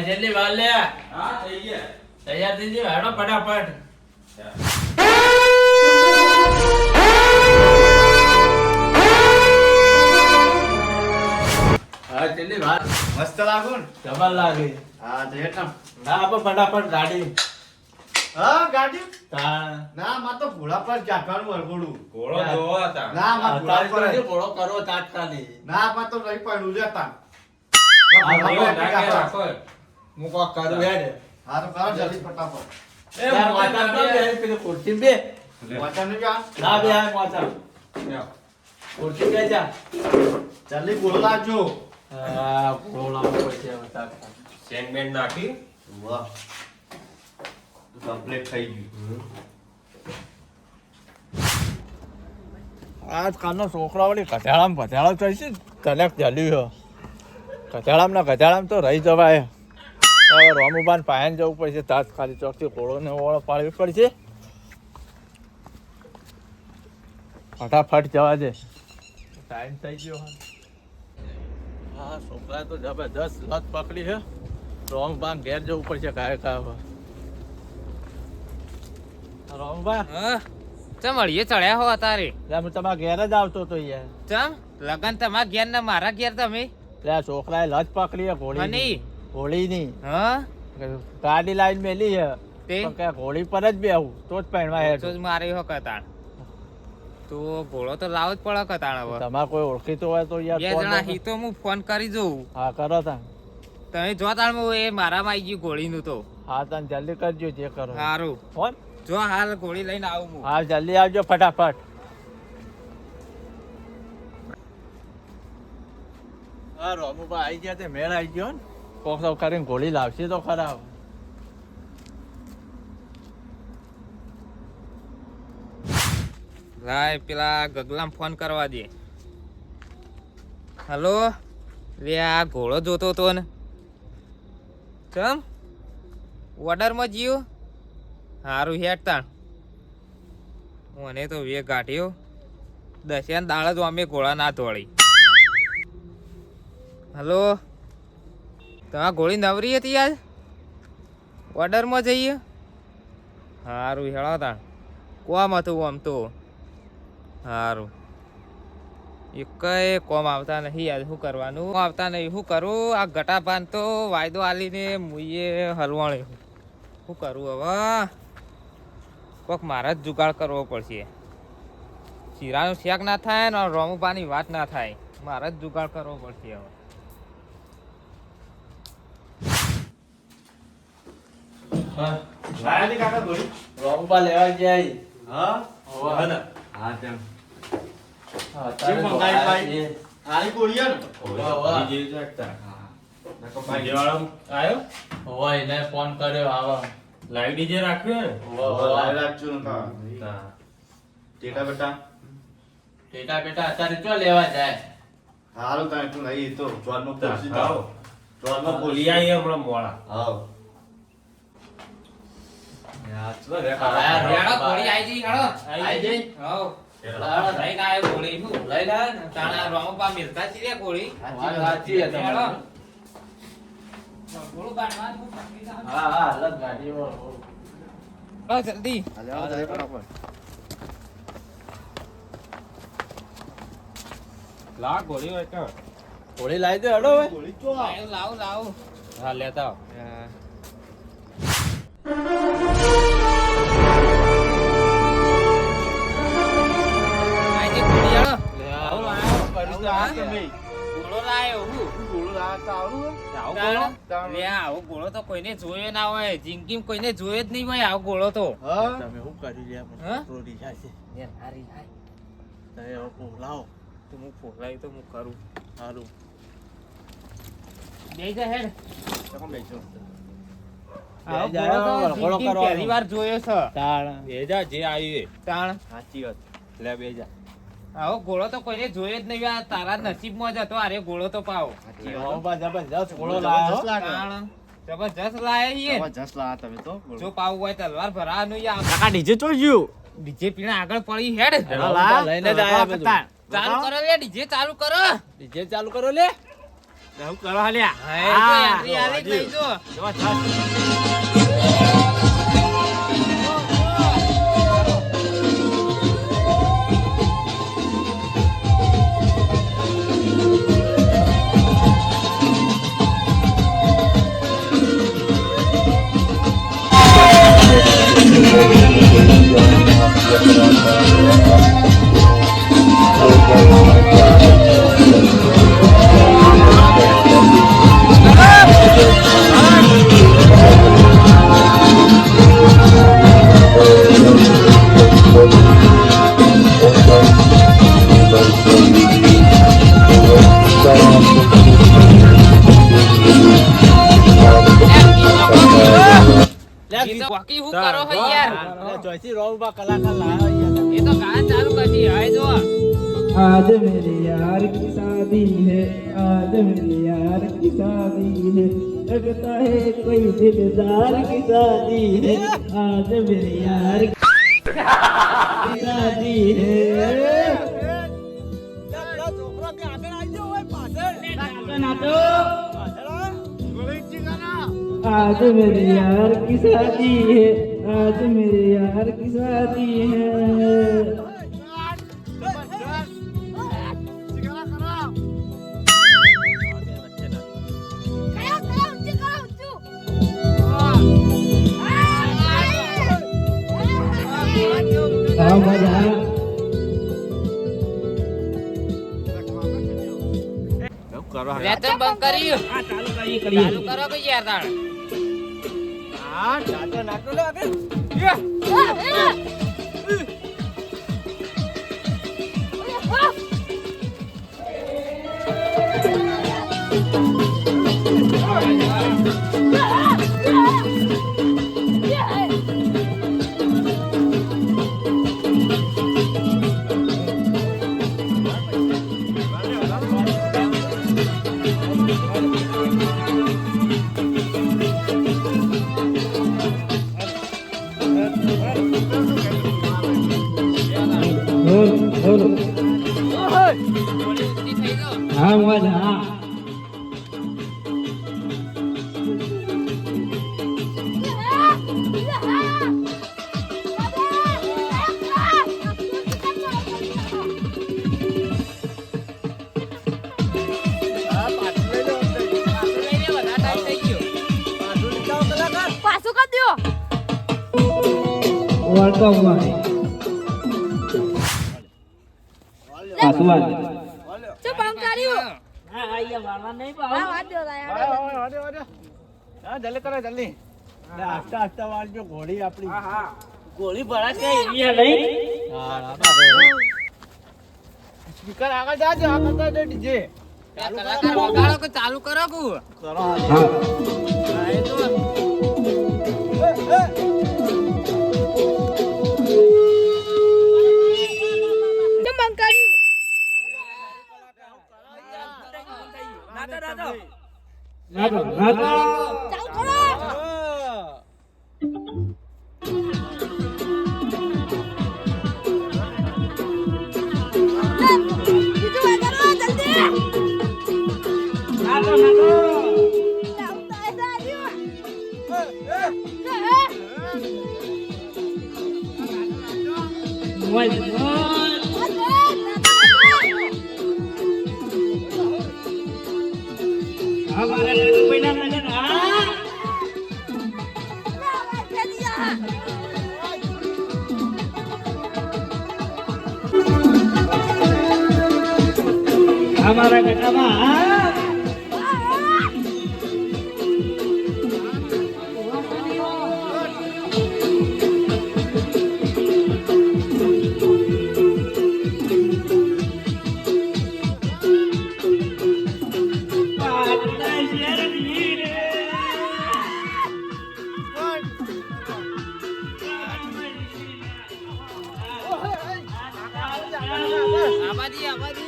જલ્દી વાર લે. હા થઈ ગયા. તૈયાર થઈ જાવ હેડો ફટાફટ. હા જલ્દી વાર. મસ્ત લાગુ ને? જબર લાગે. હા તો હેઠા. ના આપણે ફટાફટ ગાડી. હા ગાડી? તાણ. ના માં તો ઘોડા પર ચાકવાનું વરઘોડું. ઘોડો જોવા હતા. ના માં ઘોડા પર તાત્કાલિક ઘોડો કરો તાત્કાલિક. ના માં તો રહી પડ્યું લેતા. હા, ઘોડો ઢાકે રાખો. હું કોક કરું હેડ. હા તો કરો જલ્દી ફટાફટ. યાર માતા તો બે પેલી ખુરશી બે. વાંચા નહીં જા. ના બે આ માતા. ખુરશી બે જા. જલ્દી ઘોડો લાવજો. હા ઘોડો લાવવો પડશે હવે તાત્કાલિક. સેન્ડમેન્ટ નાખી. વાહ. કમ્પ્લીટ થઈ ગયું. આજકાલનો છોકરાઓની કચાળામાં થઈ છે કનેક્ટ ચાલ્યું છે કચાળામાં તો રહી જવાય હવે રોમુબાન પાયન જવું પડશે તાત્કાલિક ચોકથી ઘોડોને ઓળખ પાડવી પડશે ફટાફટ જવા દે ટાઈમ થઈ ગયો હા છોકરા તો જબરદસ્ત લત પકડી છે રોમબાન ઘેર જવું પડશે કાંઈ રોમબા હા ચમ અળીએ ચડ્યા હો તારે હું તમારા ઘેર જ આવતો તો યાર ચમ લગન તમારા ઘેર ને મારા ઘેર તમે ત્યાં છોકરાએ લજ પકડી હની? ઘોડીની હા ગાડી લાઈન મેલી છે તે પણ કે ઘોડી પર જ બેહું તો જ પહેણવા હેઠ તો જ મારે હો કતાણ તો ઘોડો તો લાવ જ પડે કતાણ હવે તમારે કોઈ ઓળખીતો હોય તો યાર બે ફોન જણા કરો. હી તો હું ફોન કરી જોઉં હા કરો તા તમે જો તાણ એ મારામાં આવી ગયું ઘોડીનું તો હા તને જલ્દી કરજો જે કરો સારું ફોન જો હાલ ઘોડી લઈને આવું હું હા જલ્દી આવજો ફટાફટ હા રોમુભા આવી ગયા તે મેળ આવી ગયો ને કોક સૌ કરીને ઘોડી લાવશે તો ખરા લાય પેલા ગગલામ ફોન કરવા દે હલો લે આ ઘોડો જોતો તો ને ચમ ઓર્ડરમાં જીવ સારું હેડ તાણ મને તો વે ગાંઠ્યો દશેન દાળ જ અમે ઘોડા ના તોડી હલો તમારા ઘોડી નવરી હતી આજ ઓર્ડરમાં જઈએ સારું હેળો તાણ કોમ હતું આમ તો સારું એક કોમ આવતા નહીં યાર શું કરવાનું આવતા નહીં શું કરું આ ગટાપાન તો વાયદો આલીને મુઈએ હલવાણી શું કરું હવે કોક મારા જ જુગાડ કરવો પડશે શીરાનું શેક ના થાય ને રોમુપાની વાત ના થાય મારા જ જુગાડ કરવો પડશે હવે લાયા ની કાકા ઘોડી? રોમુભા લેવા ગયા હા? હોવે. હા તેમ. હા, કેમ મંગાવી ભાઈ? આની ઘોડી હે ને? હોવે. બીજી જાગતા. હા. ભાજીવાળો આયો? હોવે, એને ફોન કર્યો આવા લાઈવ ડીજે રાખ્યો ને? લાવી રાખજો ને તા. હા. ટેટા બેટા. બેટા અત્યારે ચો લેવા જાય હારું તારે તું નહીં તો ચોરમાં પહોંચી હાવ. જાઓ. ચોરમાં બોલી પહોંચી આઈએ હમણાં મોડા. હાવ. હેડો ઘોડી આઈ જઈ હેડો આઈ જઈ? હવ લઈને આયો ઘોડી શું લઈને આયો ને તાણા રોમપા મિલતા છીએ ઘોડી વાત સાચી છે હેડો તમારી. ઘોડું કાઢવા હું પકડી જાઉં. હા હાલત ગાડીમાં હેડો જલ્દી હાલે આવો જલ્દી ફટાફટ. લા ગોળી હોય તો. ઘોડી લાવી દે હેડો હવે ઘોડી ચો આ. લાવ લાવ હા લેતા આવો. આઈ જઈ ઘોડી હેડો આવું આવું આ તમે. ઘોડો લાયો હું ઘોડું લાયા તા આવડું હે? આવો તાણ. લે આવો ઘોડો તો કોઈને જોયો ના હોય જિંદગીમાં કોઈને જોયો જ નહીં હોય આવો ઘોડો તો હા? તમે શું કરી રહ્યા હા? રોડી જાય છે તમે હવે બોલાવો તો હું ફોલાયું તો હું કરું સારું બે જા હેડ તો કોણ બેસો? આવો બે જા, ઘોડો તો ઘોડો જિંદગીમાં કરવાનો. પહેલી વાર જોયો છે તાણ બેજા જે આવ્યું એ. તાણ સાચી વાત લે બેજા આવો ઘોડો તો કોઈને જોયો જ નહીં આ તારા નસીબમાં જ હતો અરે ઘોડો તો પાવો રોમુભા જબરજસ્ત ઘોડો જબરજસ્ત લાવ્યો લાગે. તાણ જબરજસ્ત લાયા ઈએ જબરજસ્ત લાયા તમે તો. જો પાવું હોય તલવાર ભરાવાનું યા કાકા ડીજે ચોજ્યું ડીજે પીણા આગળ પડી હેડ રોમુભા લઈને જ આયા બધું. ચાલુ કરો લે ડીજે ચાલુ કરો ડીજે ચાલુ કરો લે હું કરો હાલ્યા હા, એ તો એન્ટ્રી આલી જ નહીં જો. જવા થાક. ઈ તો બાકી શું કરો છો યાર? ચોથી રો ઉભા કલાકાર લાવ્યો યાર. એ તો ગાન ચાલુ કરી હવે જો. आज मेरे यार की शादी है आज मेरे यार की शादी है लगता है कोई दिलदार की शादी है आज मेरे यार की शादी है છોકરો કે આગળ આવી ગયો હોય પાછળ नाचो आज मेरे यार की शादी है आज मेरे यार की शादी है आओ मजा હું કરો વેચન બંધ કર્યું. ચાલુ કરો કે યાર તાણ. હા નાચો નાચો લે આગળ बोलो ગોળી ઊંધી થઈ ગયો. हाँ मजा હા પાછળ લઈ લો અંદર. પાછું લઈ લે, વધારે ટાઈમ થઈ ગયો. પાછળ લઈ જાઓ કલાકાર પાછું કરી દ્યો. वेलकम भाई आसमान શું કામ કર્યું? हाँ आइए वाला नहीं હા, વાત દ્યો લાયા. હા જલ્દી કરો જલ્દી લે, આસ્તા આસ્તા વાળજો ઘોડી આપણી गोली बड़ा के ये नहीं હા બાબા સ્પીકર આગળ જાજો આગળ તો ડીજે બે કલાકાર વગાડો કે ચાલુ કરો કુ. કરો हाँ હા, એ તો શું કામ કર્યું? नाचो नाचो ચાલુ કરો. બીજું વગાડો, જલ્દી. नाचो नाचो લાવું તો એ સારું. मोबाइल हमारे पैना नजर आ हमारा बेटा આબાદી આબાદી.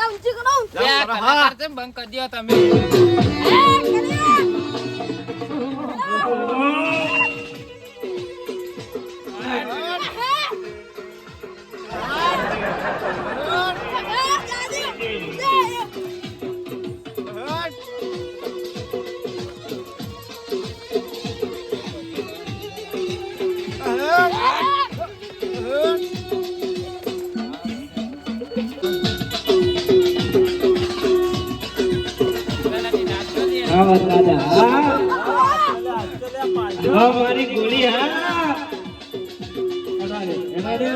ઊંચી કરો. બે કલાકાર છે, બંધ કરી દ્યો તમે. મારી ગોળી હા એનાડે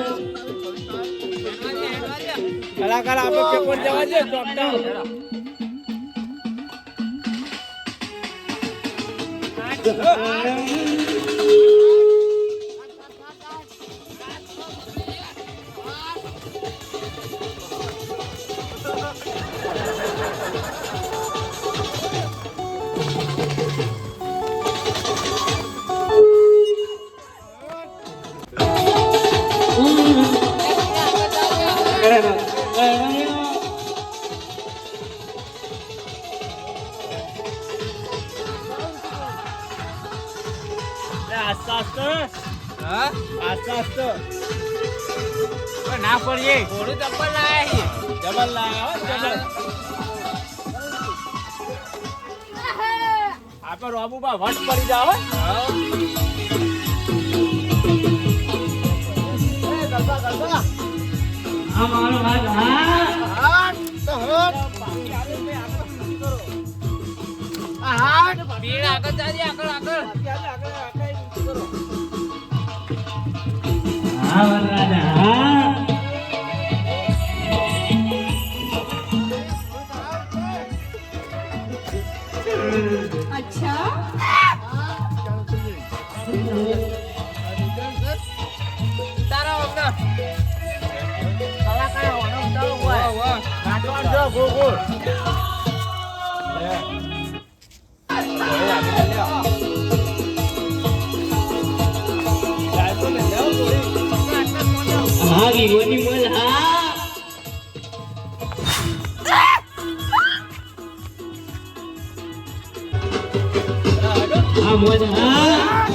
કલાકાર આપણે પેપર જવા દે ચોકડા હા આસ્તે પણ ના પડીએ ઘોડું ચપ્પલ લાયા છીએ જબલ લાયા હો જબલ આપણે રોબુબા વટ પડી જાવ હો ગરબા ગરબા આ મારો હાથ હા હાટ તો હટ આ હાટ ભીડ આગળ ચાલી આગળ આગળ હા વરરાજા હા અચ્છા તારા અમને કલાકાર હોનો ઉડાડો હોય વાહ વાહ નાચવાનું જો ગોળ હા વિવોની મોલ હા હા મોલ હા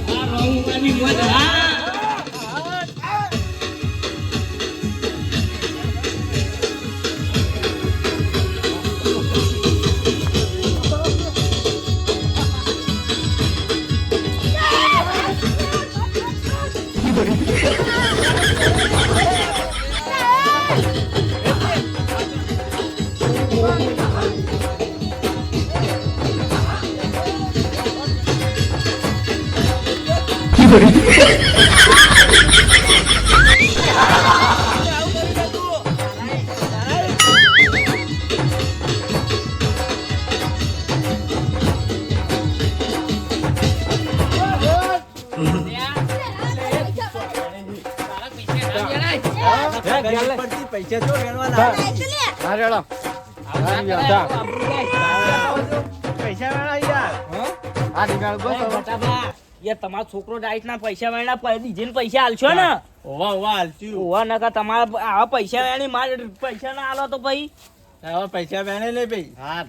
હા રોંગવાની મોલ હા પૈસા જો વેણવાના ના રેડો પૈસા વેણા યાર આ નિકાલ બસ તમારો છોકરો ડાયટ ના પૈસા વેણા દીજે પૈસા આલશો ને ઓવા ઓવા હાલચ્યું ઓવા નકા તમારા આવા પૈસા વેણી મારે પૈસા ના આલો તો ભાઈ હવે પૈસા વેણે લે ભાઈ હા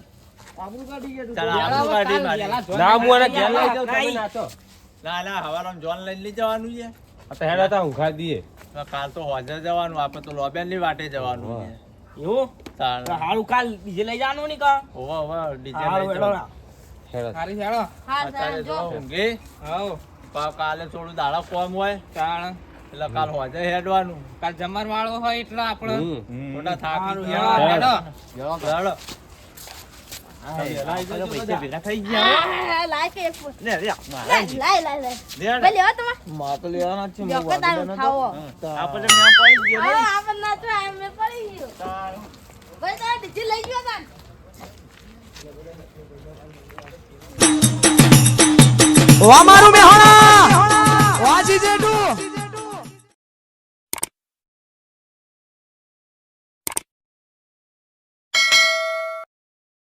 આબરૂ કાઢી ગયા તારા આબરૂ કાઢી મારી. ના હું એને ઘેર લઈ જાઉં તમે નાચો ના ના હવારમાં જોન લઈને લઈ જવાનું છે આ તો હેડા તા ઉખા દઈએ કાલ તો હોજર જવાનું આપણે તો લોબેન ની વાટે જવાનું છે એવું તાણ હારું કાલ ડીજે લઈ જવાનું નહીં કા ઓવા ઓવા ડીજે હારું લઈ હેડો જવાનું. ના. હેડા સારી ચાલો અત્યારે જો ઊંઘી હવ કાલે થોડું દાડા કોમ હોય ચાલ એટલે કાલ હોજે હેડવાનું કાલ જમર વાળો હોય એટલે આપણે મોટા થાકી હારું, ગયા હેડો. હેડો. પૈસા ભેગા થઈ ગયા લાય કે એક લે લે લાય ભાઈ લેવા તમે માં તો લેવાના જ છે જોકે તારું ખાવો આપણે મેં પડી ગયો હા આપણ ના તો એમ પડી ગયો ભાઈ તાર ડીજી લઈ ગયો તાન અમારું મેહોણા